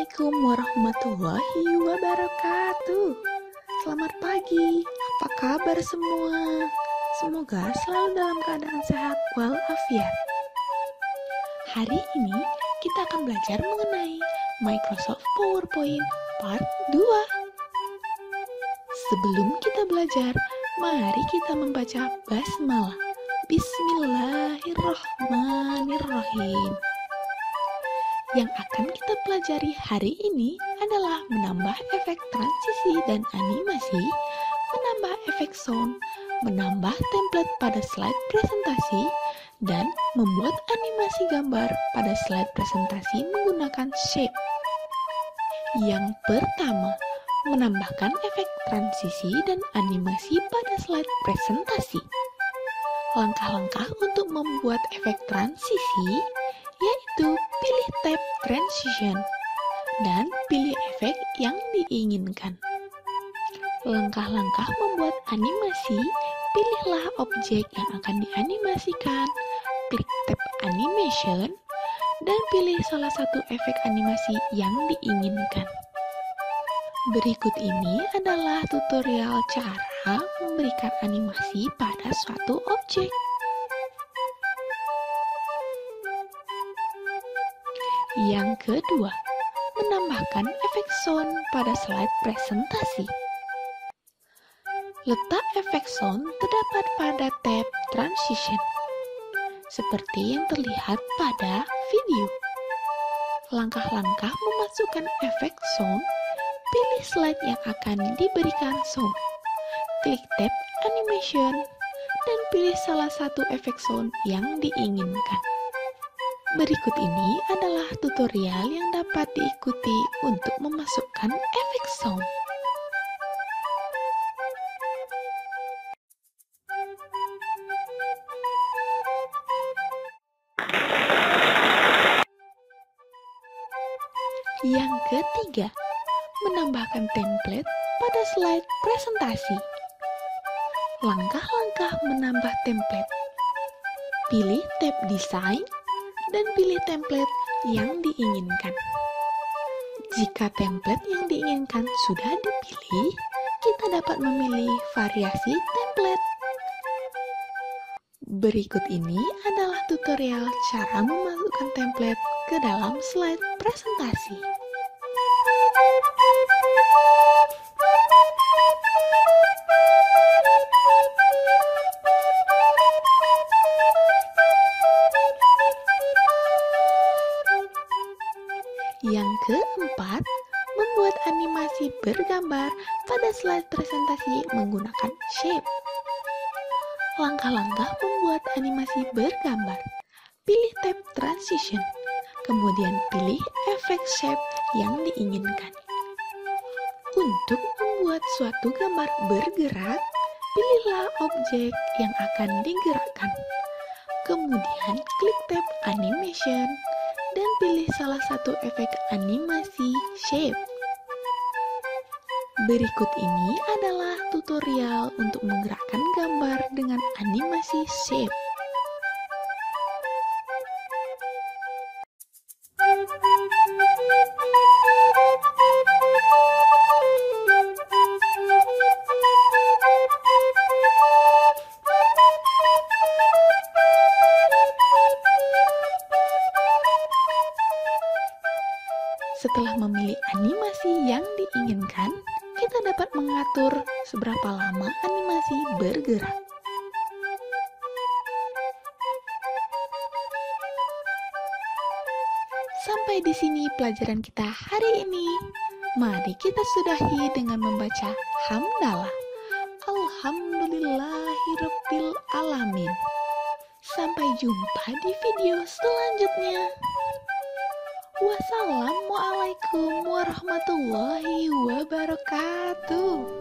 Assalamualaikum warahmatullahi wabarakatuh. Selamat pagi, apa kabar semua? Semoga selalu dalam keadaan sehat walafiat. Hari ini kita akan belajar mengenai Microsoft PowerPoint Part 2. Sebelum kita belajar, mari kita membaca basmalah. Bismillahirrahmanirrahim. Yang akan kita pelajari hari ini adalah menambah efek transisi dan animasi, menambah efek sound, menambah template pada slide presentasi, dan membuat animasi gambar pada slide presentasi menggunakan shape. Yang pertama, menambahkan efek transisi dan animasi pada slide presentasi. Langkah-langkah untuk membuat efek transisi yaitu pilih tab Transition dan pilih efek yang diinginkan. Langkah-langkah membuat animasi, pilihlah objek yang akan dianimasikan, klik tab Animation, dan pilih salah satu efek animasi yang diinginkan. Berikut ini adalah tutorial cara memberikan animasi pada suatu objek. Yang kedua, menambahkan efek sound pada slide presentasi. Letak efek sound terdapat pada tab Transition, seperti yang terlihat pada video. Langkah-langkah memasukkan efek sound, pilih slide yang akan diberikan sound. Klik tab Animation, dan pilih salah satu efek sound yang diinginkan. Berikut ini adalah tutorial yang dapat diikuti untuk memasukkan efek sound. Yang ketiga, menambahkan template pada slide presentasi. Langkah-langkah menambah template. Pilih tab Design dan pilih template yang diinginkan. Jika template yang diinginkan sudah dipilih, kita dapat memilih variasi template. Berikut ini adalah tutorial cara memasukkan template ke dalam slide presentasi. Yang keempat, membuat animasi bergambar pada slide presentasi menggunakan shape. Langkah-langkah membuat animasi bergambar. Pilih tab Transition, kemudian pilih efek shape yang diinginkan. Untuk membuat suatu gambar bergerak, pilihlah objek yang akan digerakkan. Kemudian klik tab Animation, dan pilih salah satu efek animasi shape. Berikut ini adalah tutorial untuk menggerakkan gambar dengan animasi shape. Setelah memilih animasi yang diinginkan, kita dapat mengatur seberapa lama animasi bergerak. Sampai di sini pelajaran kita hari ini. Mari kita sudahi dengan membaca hamdalah. Alhamdulillahirabbil alamin. Sampai jumpa di video selanjutnya. Wassalamualaikum warahmatullahi wabarakatuh.